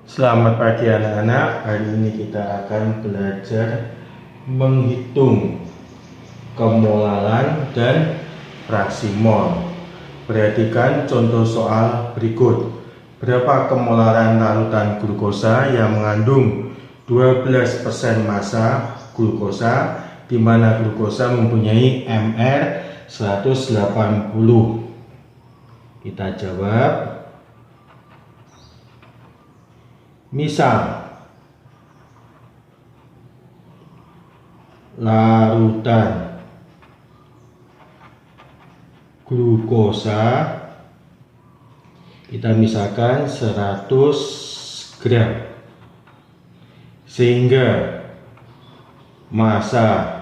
Selamat pagi anak-anak. Hari ini kita akan belajar menghitung kemolaran dan fraksi mol. Perhatikan contoh soal berikut. Berapa kemolaran larutan glukosa yang mengandung 12% massa glukosa, di mana glukosa mempunyai Mr 180. Kita jawab. Misal, larutan glukosa kita misalkan 100 gram, sehingga massa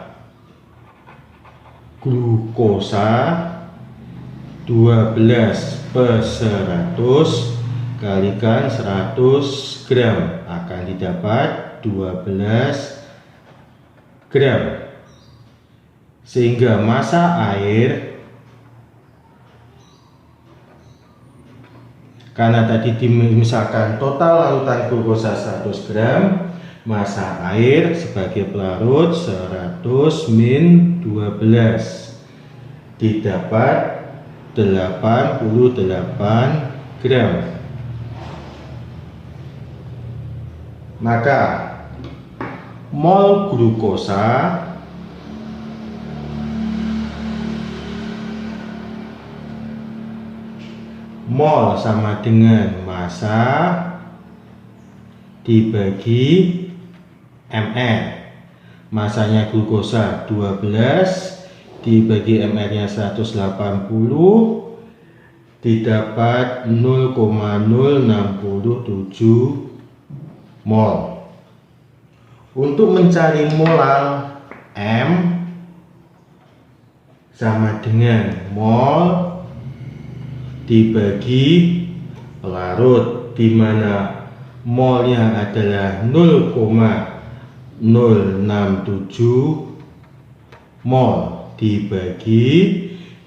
glukosa 12/100 kalikan 100 gram akan didapat 12 gram, sehingga massa air, karena tadi misalkan total larutan glukosa 100 gram, massa air sebagai pelarut 100 min 12 didapat 88 gram. Maka mol glukosa mol sama dengan massa dibagi mr. Masanya glukosa 12 dibagi mr-nya 180 didapat 0,067 mol. Untuk mencari molar M sama dengan mol dibagi pelarut, di mana molnya adalah 0,067 mol dibagi,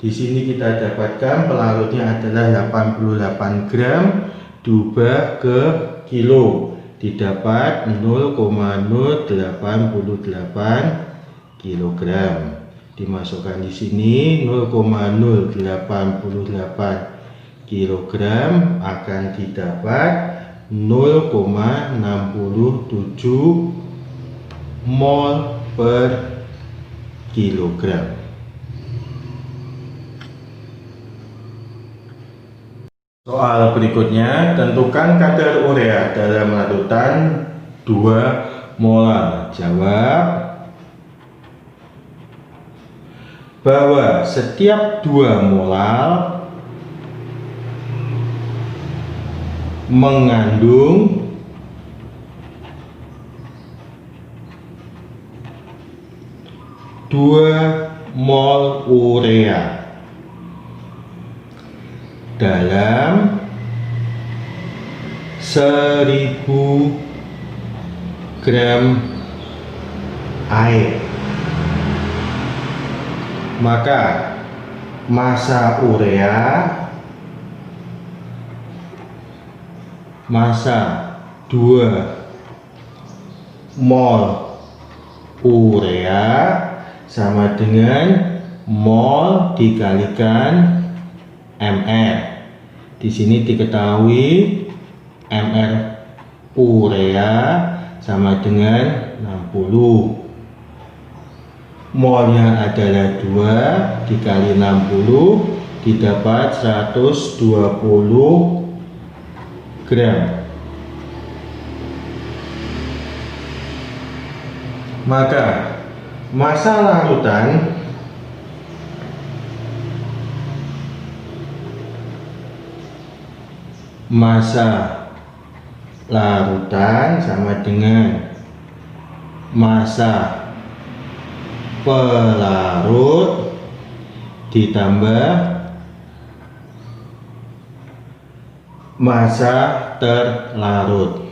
di sini kita dapatkan pelarutnya adalah 88 gram diubah ke kilo, didapat 0,088 kg. Dimasukkan di sini 0,088 kg akan didapat 0,67 mol per kilogram. Soal berikutnya, tentukan kadar urea dalam larutan 2 molar. Jawab bahwa setiap 2 molar mengandung dua mol urea dalam 1000 gram air. Maka massa massa 2 mol urea sama dengan mol dikalikan mr. Di sini diketahui mr urea sama dengan 60. Molnya adalah 2 dikali 60 didapat 120 gram. Maka massa larutan sama dengan massa pelarut ditambah massa terlarut,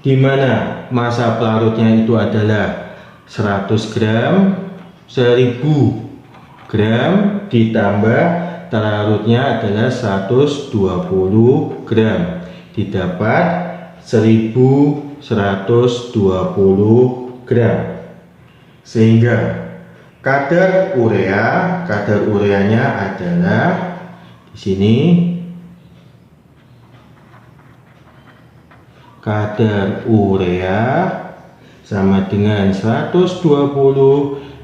di mana massa pelarutnya itu adalah 100 gram, 1000 gram ditambah terlarutnya adalah 120 gram, didapat 1120 gram. Sehingga kadar ureanya adalah di sini, kadar urea sama dengan 120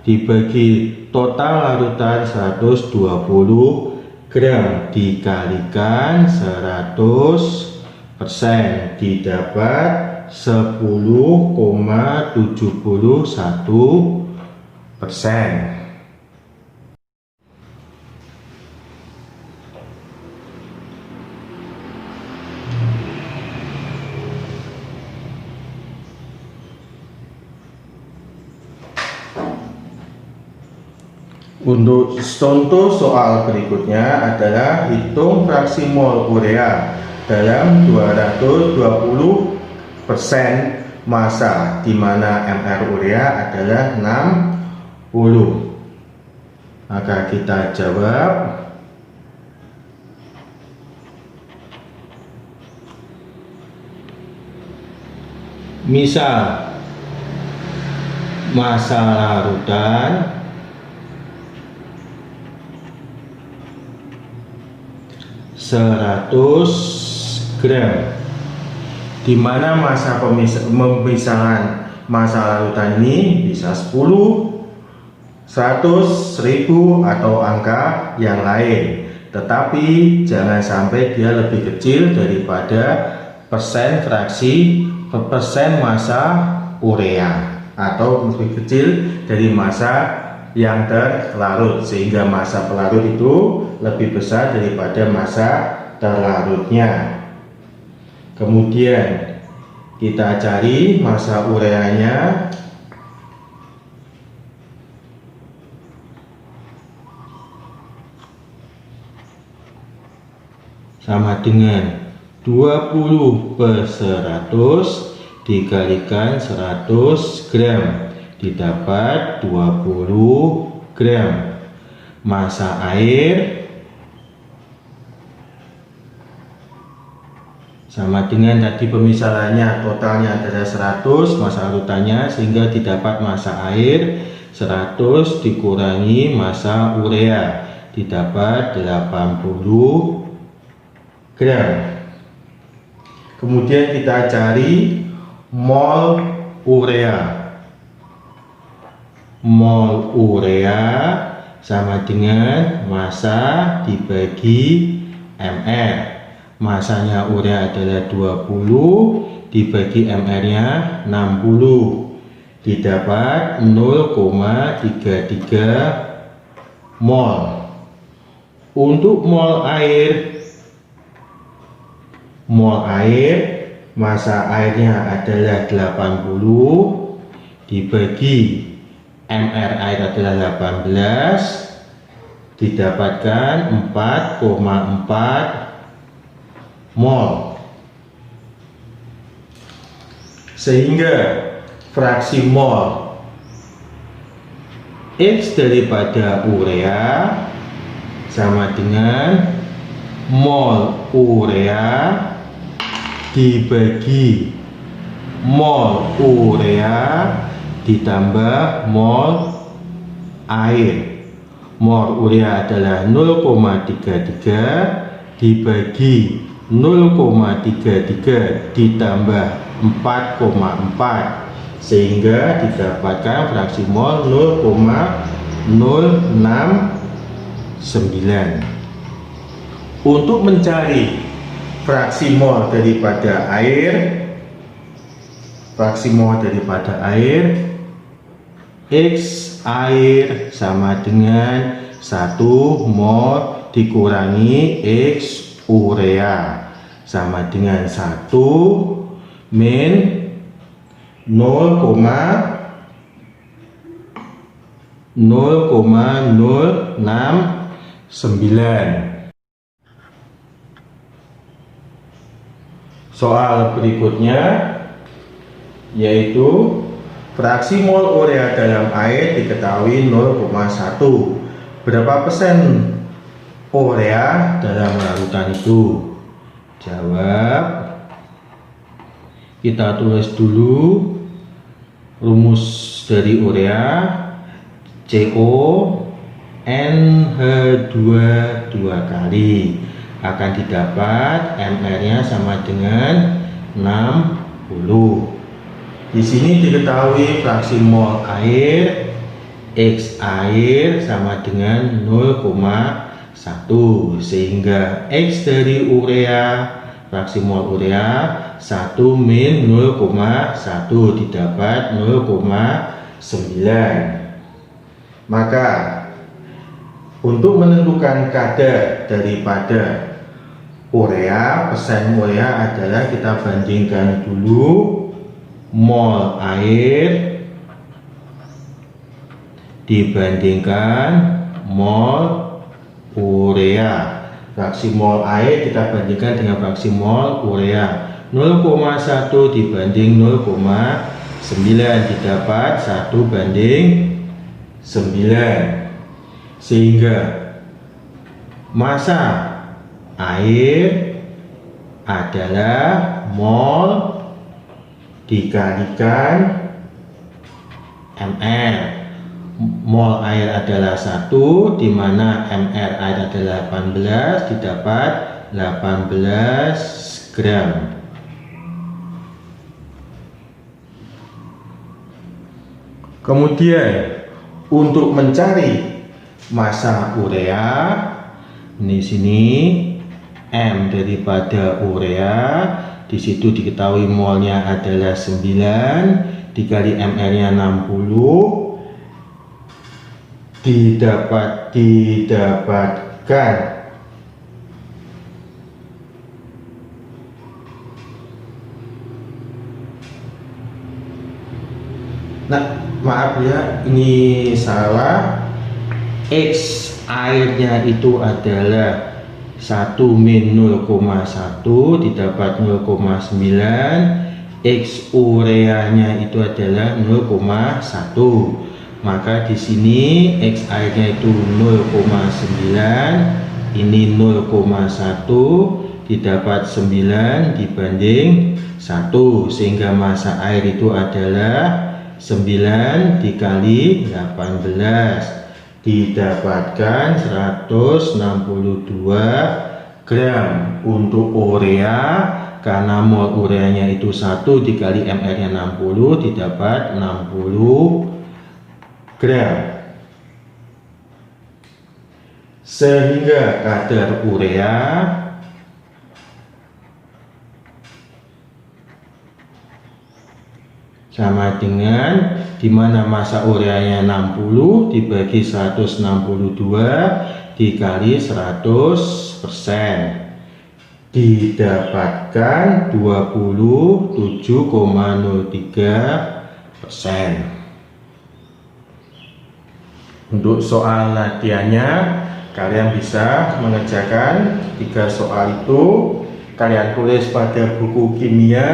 dibagi total larutan 120 gram dikalikan 100%, didapat 10,71%. Untuk contoh soal berikutnya adalah hitung fraksi mol urea dalam 220% massa, di mana mR urea adalah 60. Maka kita jawab. Misal massa larutan 100 gram, di mana massa pemisahan massa larutan ini bisa 10, 100, 1000 atau angka yang lain, tetapi jangan sampai dia lebih kecil daripada persen massa urea, atau lebih kecil dari massa yang terlarut, sehingga massa pelarut itu lebih besar daripada massa terlarutnya. Kemudian kita cari massa ureanya. Sama dengan 20/100 dikalikan 100 gram, didapat 20 gram. Massa air sama dengan tadi pemisahannya, totalnya adalah 100 massa larutannya, sehingga didapat massa air 100 dikurangi massa urea, didapat 80 gram. Kemudian kita cari mol urea. Mol urea sama dengan massa dibagi mR. Massanya urea adalah 20 dibagi mR nya 60, didapat 0,33 mol. Untuk mol air, massa airnya adalah 80 dibagi mR air adalah 18, didapatkan 4,4 mol. Sehingga fraksi mol X daripada urea sama dengan mol urea dibagi mol urea ditambah mol air. Mol urea adalah 0,33 dibagi 0,33 ditambah 4,4, sehingga didapatkan fraksi mol 0,069. Untuk mencari fraksi mol daripada air, X air sama dengan 1 mol dikurangi X urea sama dengan 1 min 0,069. Soal berikutnya yaitu fraksi mol urea dalam air diketahui 0,1. Berapa persen urea dalam larutan itu? Jawab. Kita tulis dulu rumus dari urea. CO NH2 dua kali akan didapat MR nya sama dengan 60. Di sini diketahui fraksi mol air X air sama dengan 0,1, sehingga X dari urea, fraksi mol urea 1 min 0,1 didapat 0,9. Maka untuk menentukan kadar daripada urea, persen urea adalah kita bandingkan dulu mol air dibandingkan mol urea. Fraksi mol air kita bandingkan dengan fraksi mol urea. 0,1 dibanding 0,9 didapat 1 banding 9, sehingga massa air adalah mol dikalikan mr. Mol air adalah 1, di mana mr air adalah 18, didapat 18 gram. Kemudian untuk mencari massa urea, di sini M daripada urea, di situ diketahui molnya adalah 9 dikali mr-nya 60, didapatkan maaf ya, ini salah. X airnya itu adalah 1 min 0,1 didapat 0,9. X ureanya itu adalah 0,1. Maka di sini X airnya itu 0,9, ini 0,1 didapat 9 dibanding 1, sehingga massa air itu adalah 9 dikali 18, didapatkan 162 gram. Untuk urea, karena mol ureanya itu 1 dikali mr nya 60 didapat 60 gram, sehingga kadar urea sama dengan, dimana massa ureanya 60 dibagi 162 dikali 100%, didapatkan 27,03%. Untuk soal latihannya, kalian bisa mengerjakan 3 soal itu. Kalian tulis pada buku kimia,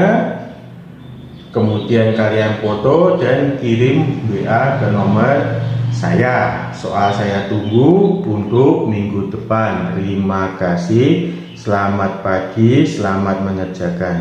kemudian kalian foto dan kirim WA ke nomor saya. Soal saya tunggu untuk minggu depan. Terima kasih. Selamat pagi, selamat mengerjakan.